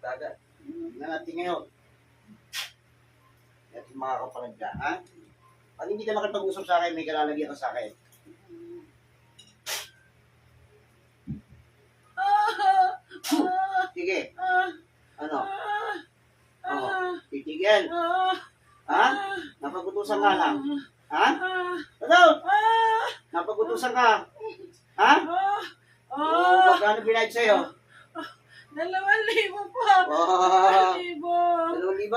Dagat. Tingnan natin ngayon. At mga kapalad ka, ha? Pag hindi ka nakipag-usap sa akin, may kalalagyan ka sa akin. Sige. Ano? Titigil. Ha? Napagutusan ka lang. Ha? Ano? Napagutusan ka. Ha? Magkano binayad sa'yo? 2,000 po. 2,000.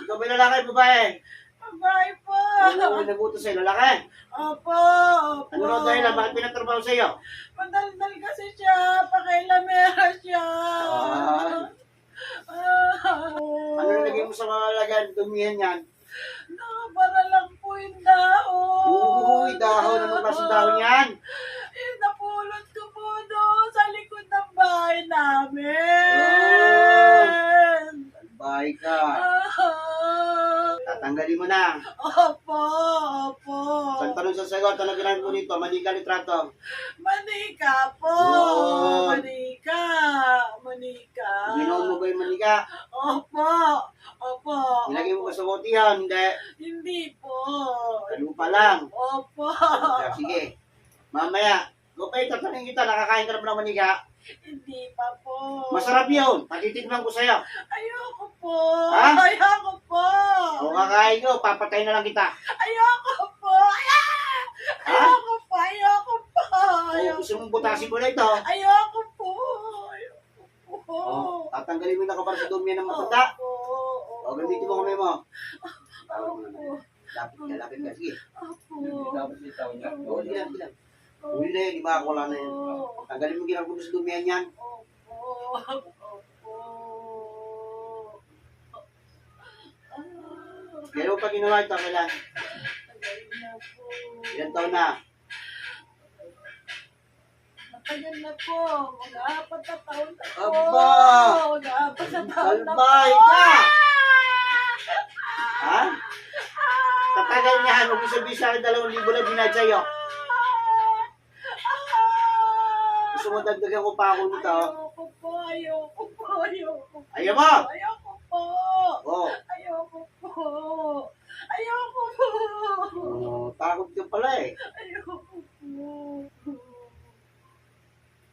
Ikaw ba lalaki, babae? Babae po. Ano nagutos sa'yo, lalaki? Opo. Ano na dahil bakit pinatrabaho sa'yo? Madaldal kasi siya. Pakailamera siya. Ano na naging mo sa mga lagan, dumihan yan? Nakabara lang po yung dahon. Uy, dahon. Anong klaseng dahon yan? Napulot ko po doon sa likod ng bahay namin. Bahay ka. Tatanggalin mo na. Opo. Saan tanong sa sagot? Ano ginamit mo dito? Manika litrato. Manika po. Yun. Manika. Ginawa mo ba yung manika? Opo. Nilagay mo ba sa bote yan? Hindi. Hindi po. Ano pa lang? Opo. Sige. Mamaya. Gopay, tatanungin kita. Nakakain ka na ba ng manika? Hindi pa po. Masarap yun. Patitignan ko sa'yo. Ayoko po. Ha? Ayoko po. Kung kakain ko, papatay na lang kita. Ayoko po. Ha? Ayoko po. Ayoko po. O, gusto mong butasin ko na ito. Ayoko po. Ayoko po. O, tatanggalin mo na kapara sa dumi ng matanda. Opo. O, gamitin mo kami mo. Opo. Lapit ka. Sige. Opo. O, sige lang. Uli na yun, di ba? Wala na yun. Tanggalin mo ginagawa sa dumihan yan. Opo. Pero pag ginawa ito, kailan? Tagal na po. Ilan taon na? Matagal na po. Mag-aapat na taon na po. Aba! Mag-aapat na taon na po. Salbay ka! Ha? Tatagal niya, ano gusto sabihin sa akin 2,000 na binayad sa'yo? Gusto mo dagdagan ko pa ako nito? Ayoko po. Ayaw mo? Ayoko po. Oo. Ayoko po. Ayoko po. Takot ka pala eh. Ayoko po.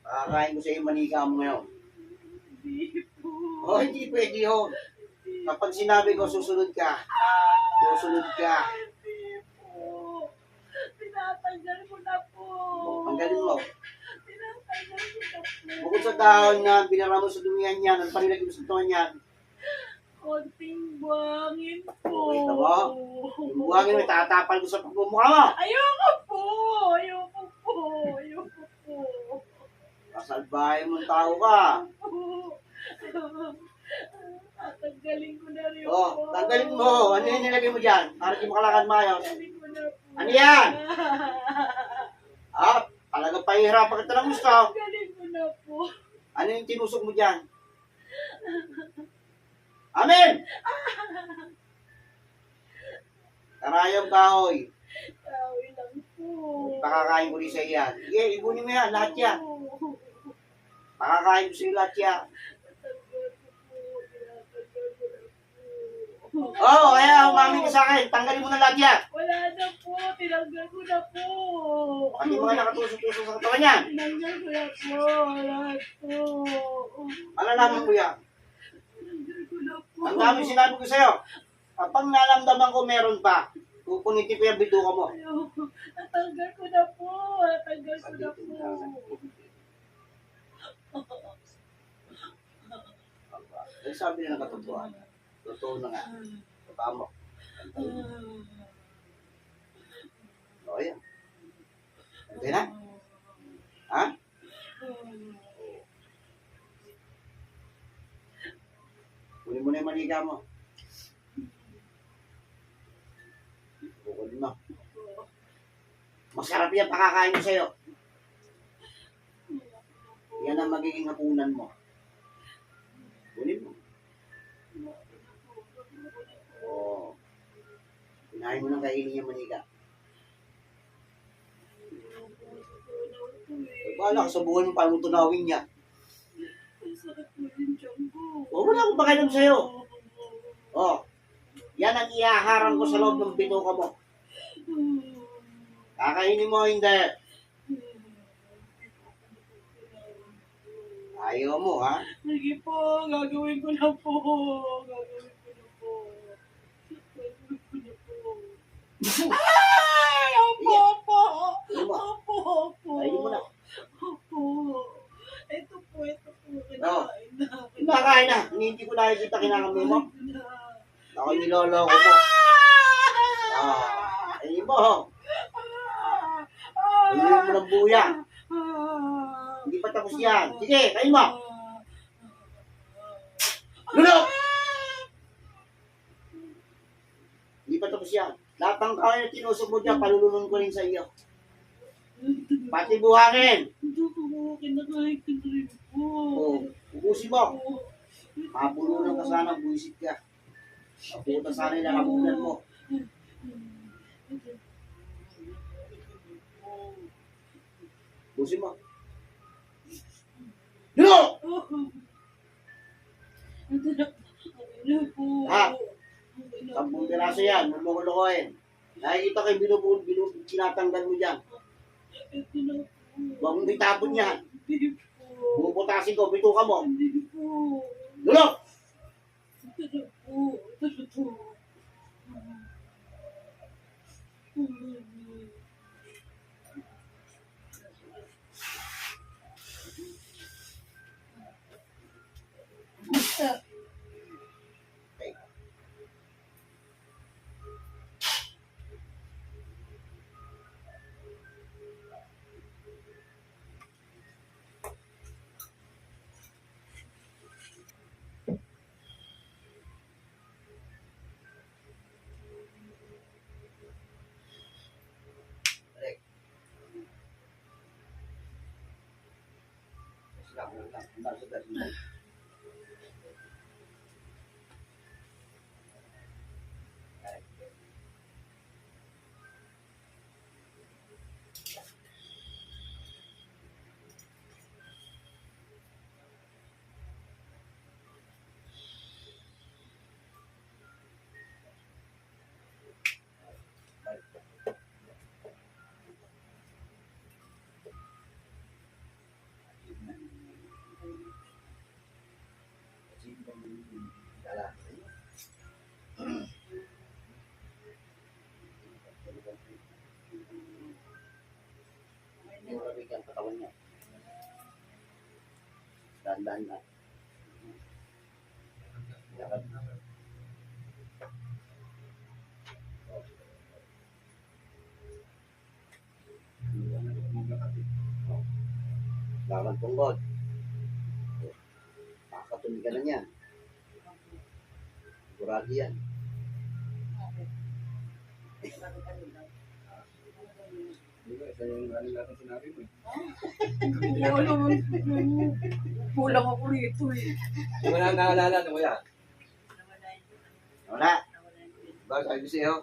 Pakakain ko sa iyo manika mo ngayon. Hindi po. Hindi pwede yun. Kapag sinabi ko, susunod ka. Susunod ka. Hindi po. Tinatanggal ko na po. Tanggalin mo. Tinatanggal ko na po. Bukod sa dahon na binara mo sa dumihan yan, ang panilagay mo sa tuwan yan. Konting buhangin po. Kita mo? Yung buhangin mo, tatapal ko sa pagmumukha mo. Ayoko po. Ayoko po. Ayoko po. Kasalbahay mong tao ka. Tatanggalin ko na rin Oh, po. tanggalin mo. Ano yung nilagay mo dyan? Para di makalakad mayos. Tanggalin ko na po. Ano yan? Talagang pahihirapan ka talagang gusto. Tanggalin ko na po. Ano yung tinusok mo dyan? Amen! Karayang kahoy. Kawi lang po. Pakakain ko rin sa iyan. Sige, ibunin mo yan, lahat yan. Pakakain ko sa iyo lahat yan. Tatanggal ko po. Tinatanggal ko na po. Oo, kaya umamin ka sa akin. Tanggalin mo na lahat yan. Wala na po. Tinanggal ko na po. Pati mga nakatusok-tusok sa katawan yan. Tinanggal ko na po. Lahat po. Malalaman ko yan. Tinanggal ko na po. Ang dami sinabi ko sa'yo. Kapag nalamdaman ko meron pa, pupunitin ko yung bituka mo. Ayoko. Natanggal ko na po. Natanggal ko na po. Ay, sabi na nakatotohan. Totoo na nga. Tama. O, yan. Okay na? Ha? Kunin mo na yung manika mo. Kukunin mo. Masarap yan pakakain ko sa'yo. Yan ang magiging hapunan mo. Kunin mo. Oo. Pinahin mo ng kainin yung manika. Bahala ka sa buhay mo paano tunawin niya. Ang sakit mo din dyan po. akong pakialam sa'yo. Oh, yan ang iaharang ko sa loob ng bituka mo. Kakainin mo, hindi. Ayaw mo, ha? Sige po, gagawin ko na po. Gagawin ko na po. Gagawin ko na po. Ay! Opo, opo. Ayaw mo. Opo, opo. Ayaw mo na. Opo. Ito po. No. Kinakain na. Kinakain na. Hindi ko nakikita kinakain mo. Kinakain na. Ako niloloko mo. Ayaw mo. Ayaw mo ng buya. Hindi pa tapos yan. Sige, kain mo. Lulok! Hindi pa tapos yan. Lahat ng kain na tinusok mo dyan, palulunod ko rin sa iyo. Pati buhangin. Ito po, kinakain ko rin po. Ubusin mo. Mapulunan ka sana, buisit ka. Maputa sana yung nakapunan mo. Ubusin mo. Lulok! Lahat. 10 piraso yan, huwag mo ko lokohin. Nakikita ko yung tinatanggal mo dyan. Huwag mong itapon yan. Bubutasin ko, bituka mo. Lulok! Ang katawan niya. Dahan-dahan na. Lakad. Lakad tunggod. Kakatuloy ka na niyan. Sigurado yan. Ito yung ano natin sinabi mo. Hindi ko naman. Kulang ako rito eh. Hindi mo na naalala, ano mo yan? Wala. Ba, sabi ko sa'yo,